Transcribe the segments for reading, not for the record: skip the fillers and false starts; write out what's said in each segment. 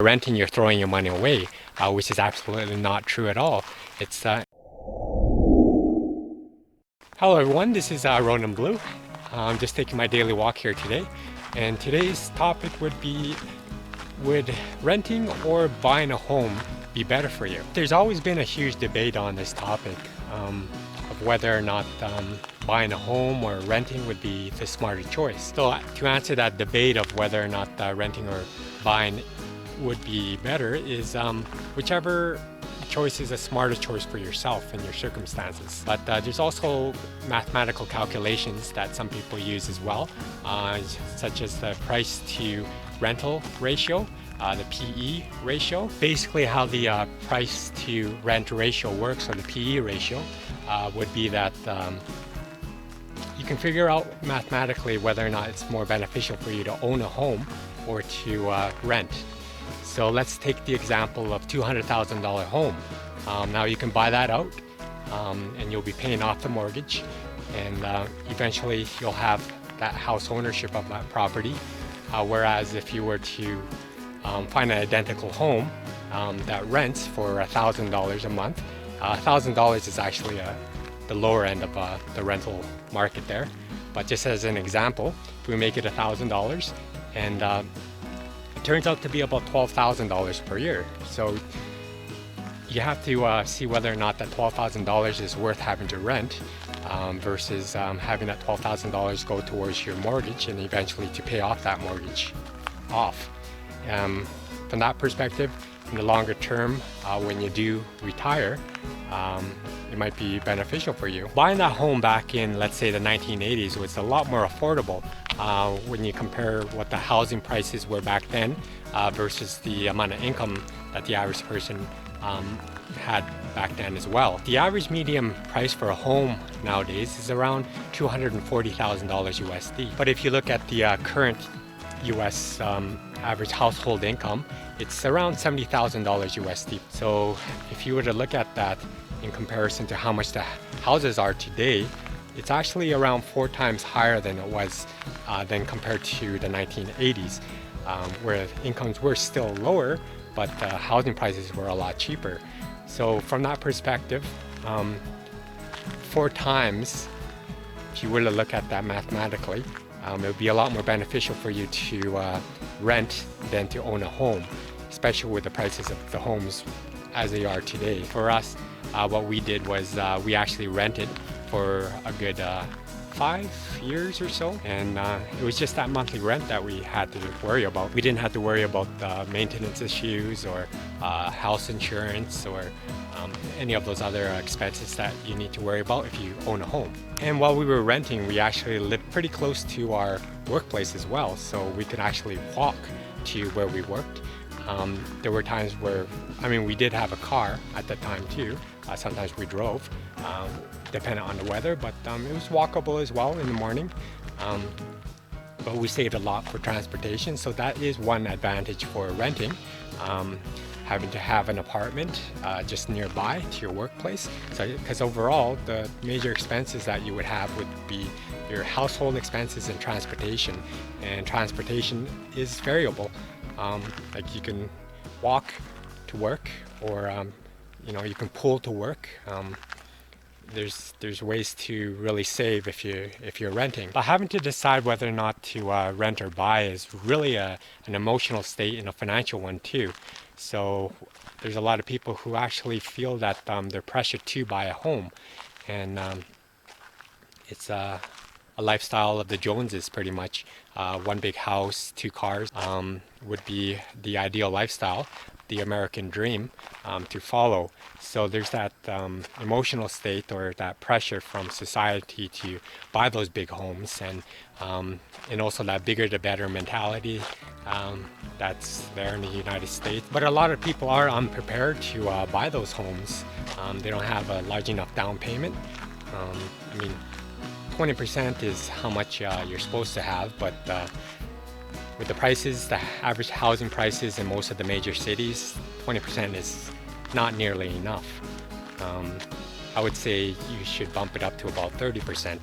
renting, you're throwing your money away, which is absolutely not true at all. It's Hello everyone, this is Ronan Blue. I'm just taking my daily walk here today, and today's topic would be, would renting or buying a home be better for you? There's always been a huge debate on this topic of whether or not buying a home or renting would be the smarter choice. So to answer that debate of whether or not renting or buying would be better is whichever choice is a smarter choice for yourself and your circumstances. But there's also mathematical calculations that some people use as well, such as the price to rental ratio, the PE ratio. Basically how the price to rent ratio works, or the PE ratio, would be that you can figure out mathematically whether or not it's more beneficial for you to own a home or to rent. So let's take the example of $200,000 home. Now you can buy that out and you'll be paying off the mortgage, and eventually you'll have that house ownership of that property. Whereas if you were to find an identical home that rents for $1,000 a month, $1,000 is actually the lower end of the rental market there. But just as an example, if we make it $1,000 and it turns out to be about $12,000 per year. So you have to see whether or not that $12,000 is worth having to rent versus having that $12,000 go towards your mortgage and eventually to pay off that mortgage off. From that perspective, in the longer term, when you do retire, it might be beneficial for you. Buying that home back in, let's say, the 1980s was a lot more affordable when you compare what the housing prices were back then versus the amount of income that the average person had back then as well. The average median price for a home nowadays is around $240,000 USD. But if you look at the current US average household income, it's around $70,000 USD. So if you were to look at that in comparison to how much the houses are today, it's actually around 4 times higher than it was then compared to the 1980s, where incomes were still lower, but housing prices were a lot cheaper. So from that perspective, 4 times, if you were to look at that mathematically, it would be a lot more beneficial for you to rent than to own a home, especially with the prices of the homes as they are today. For us, what we did was we actually rented for a good 5 years or so, and it was just that monthly rent that we had to worry about. We didn't have to worry about maintenance issues or house insurance or any of those other expenses that you need to worry about if you own a home. And while we were renting, we actually lived pretty close to our workplace as well, so we could actually walk to where we worked. There were times where, we did have a car at the time too. Sometimes we drove, depending on the weather, but it was walkable as well in the morning. But we saved a lot for transportation, so that is one advantage for renting. Having to have an apartment just nearby to your workplace. So, because overall, the major expenses that you would have would be your household expenses and transportation. And transportation is variable. Like you can walk to work, or you can pull to work. There's ways to really save if you're renting. But having to decide whether or not to rent or buy is really an emotional state and a financial one too. So there's a lot of people who actually feel that they're pressured to buy a home, and it's a lifestyle of the Joneses pretty much. One big house, 2 cars would be the ideal lifestyle, the American dream to follow. So there's that emotional state or that pressure from society to buy those big homes, and also that bigger the better mentality that's there in the United States. But a lot of people are unprepared to buy those homes. They don't have a large enough down payment. 20% is how much you're supposed to have, but with the prices, the average housing prices in most of the major cities, 20% is not nearly enough. I would say you should bump it up to about 30%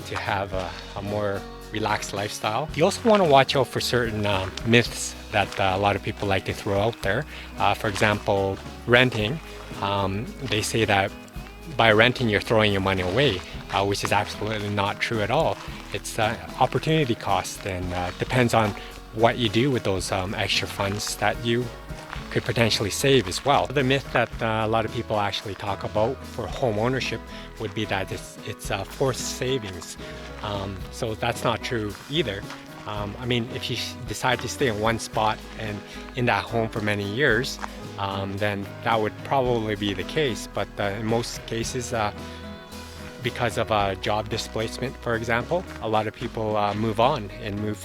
to have a more relaxed lifestyle. You also want to watch out for certain myths that a lot of people like to throw out there. For example, renting. They say that by renting you're throwing your money away, which is absolutely not true at all. It's opportunity cost, and depends on what you do with those extra funds that you could potentially save as well. The myth that a lot of people actually talk about for home ownership would be that it's forced savings. So that's not true either. I mean, if you decide to stay in one spot and in that home for many years, then that would probably be the case. But in most cases, because of job displacement, for example, a lot of people move on and move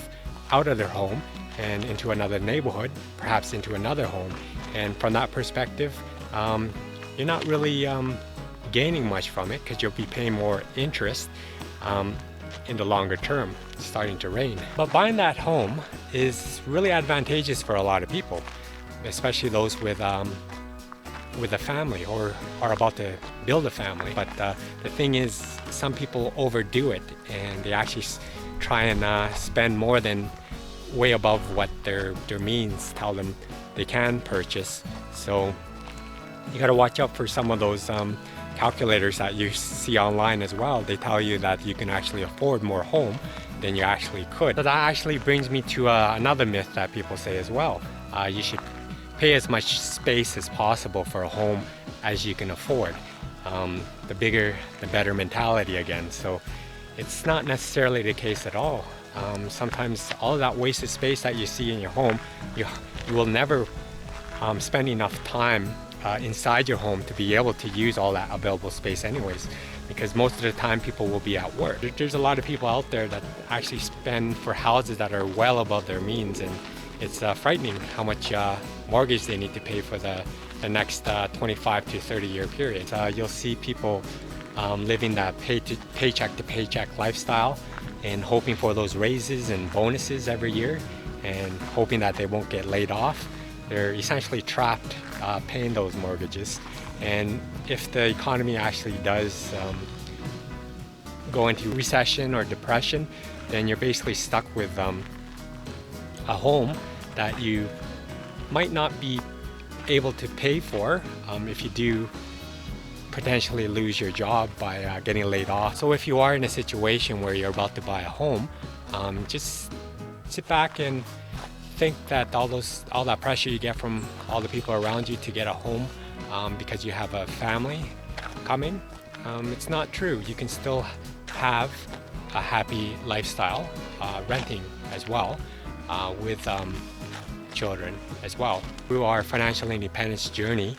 out of their home and into another neighborhood, perhaps into another home. And from that perspective, you're not really gaining much from it, because you'll be paying more interest in the longer term. It's starting to rain. But buying that home is really advantageous for a lot of people, especially those with a family or are about to build a family. But the thing is, some people overdo it, and they actually try and spend more than way above what their means tell them they can purchase. So you got to watch out for some of those calculators that you see online as well. They tell you that you can actually afford more home than you actually could. So that actually brings me to another myth that people say as well. You should pay as much space as possible for a home as you can afford. The bigger, the better mentality again. So it's not necessarily the case at all. Sometimes all that wasted space that you see in your home, you will never spend enough time inside your home to be able to use all that available space anyways, because most of the time people will be at work. There's a lot of people out there that actually spend for houses that are well above their means, and it's frightening how much mortgage they need to pay for the next 25 to 30 year period. You'll see people living that paycheck to paycheck lifestyle and hoping for those raises and bonuses every year and hoping that they won't get laid off. They're essentially trapped paying those mortgages. And if the economy actually does go into recession or depression, then you're basically stuck with a home that you might not be able to pay for if you do potentially lose your job by getting laid off. So if you are in a situation where you're about to buy a home, just sit back and think that all that pressure you get from all the people around you to get a home because you have a family coming, it's not true. You can still have a happy lifestyle renting as well with children as well. Through our financial independence journey,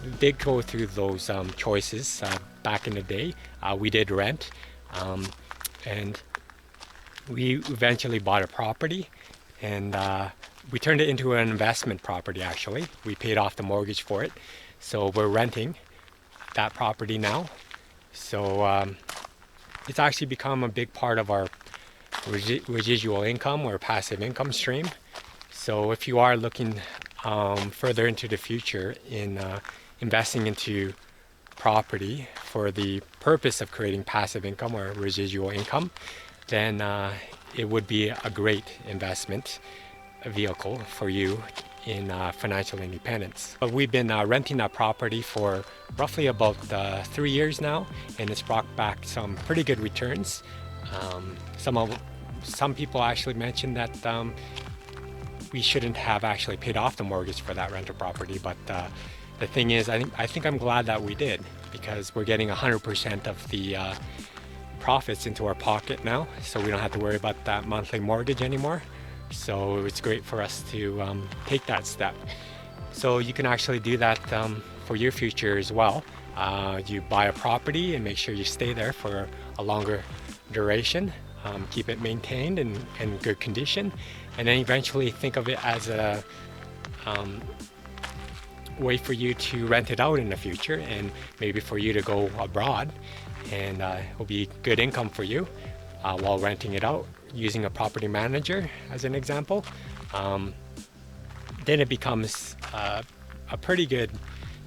we did go through those choices back in the day. We did rent, and we eventually bought a property, and we turned it into an investment property actually. We paid off the mortgage for it, so we're renting that property now. So it's actually become a big part of our residual income or passive income stream. So if you are looking further into the future in investing into property for the purpose of creating passive income or residual income, then it would be a great investment vehicle for you in financial independence. But we've been renting that property for roughly about 3 years now, and it's brought back some pretty good returns. Some people actually mentioned that we shouldn't have actually paid off the mortgage for that rental property, but the thing is, I think I'm glad that we did, because we're getting 100% of the profits into our pocket now, so we don't have to worry about that monthly mortgage anymore. So it's great for us to take that step. So you can actually do that for your future as well. You buy a property and make sure you stay there for a longer duration, keep it maintained and in good condition, and then eventually think of it as a way for you to rent it out in the future, and maybe for you to go abroad, and it will be good income for you while renting it out using a property manager as an example. Then it becomes a pretty good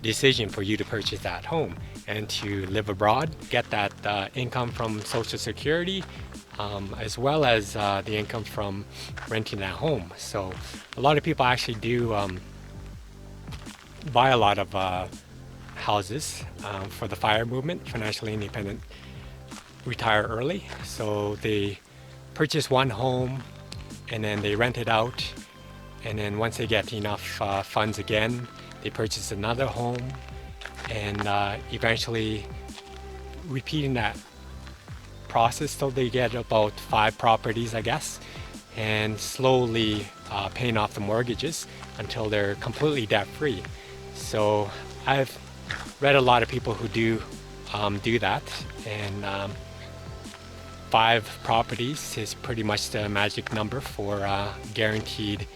decision for you to purchase that home and to live abroad, get that income from Social Security, as well as the income from renting at home. So a lot of people actually do buy a lot of houses for the FIRE movement, financially independent, retire early. So they purchase one home and then they rent it out, and then once they get enough funds again, they purchase another home, and eventually repeating that process till they get about 5 properties, I guess, and slowly paying off the mortgages until they're completely debt free. So I've read a lot of people who do that, and 5 properties is pretty much the magic number for a guaranteed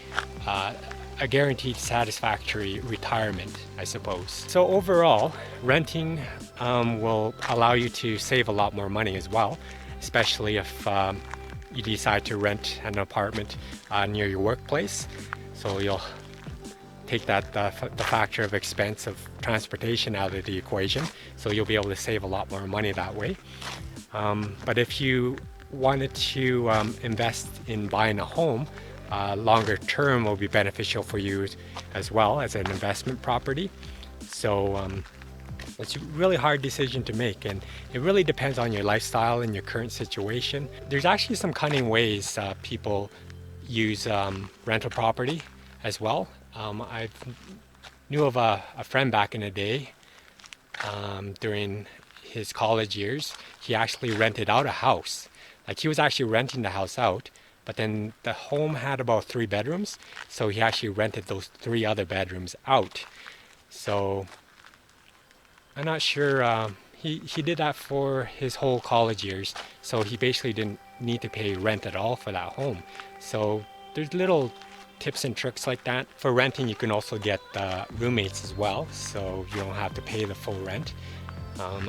satisfactory retirement, I suppose. So overall, renting will allow you to save a lot more money as well, especially if you decide to rent an apartment near your workplace. So you'll take that the factor of expense of transportation out of the equation, so you'll be able to save a lot more money that way. But if you wanted to invest in buying a home, longer term will be beneficial for you as well as an investment property. So it's a really hard decision to make, and it really depends on your lifestyle and your current situation. There's actually some cunning ways people use rental property as well. I knew of a friend back in the day during his college years. He actually rented out a house. Like, he was actually renting the house out, but then the home had about 3 bedrooms, so he actually rented those 3 other bedrooms out. So I'm not sure, he did that for his whole college years, so he basically didn't need to pay rent at all for that home. So there's little tips and tricks like that. For renting, you can also get roommates as well, so you don't have to pay the full rent.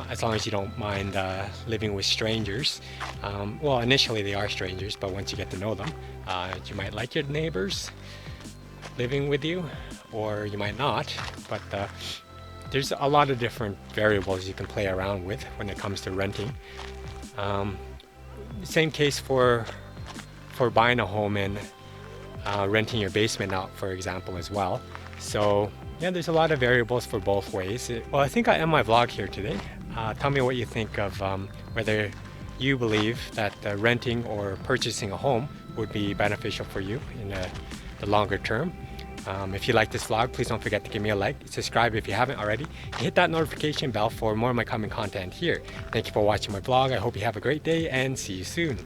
As long as you don't mind living with strangers. Well, initially they are strangers, but once you get to know them, you might like your neighbors living with you, or you might not. But there's a lot of different variables you can play around with when it comes to renting. Same case for buying a home and renting your basement out, for example, as well. So yeah, there's a lot of variables for both ways. Well, I think I end my vlog here today. Tell me what you think of whether you believe that renting or purchasing a home would be beneficial for you in the longer term. If you like this vlog, please don't forget to give me a like, subscribe if you haven't already, and hit that notification bell for more of my coming content here. Thank you for watching my vlog. I hope you have a great day, and see you soon.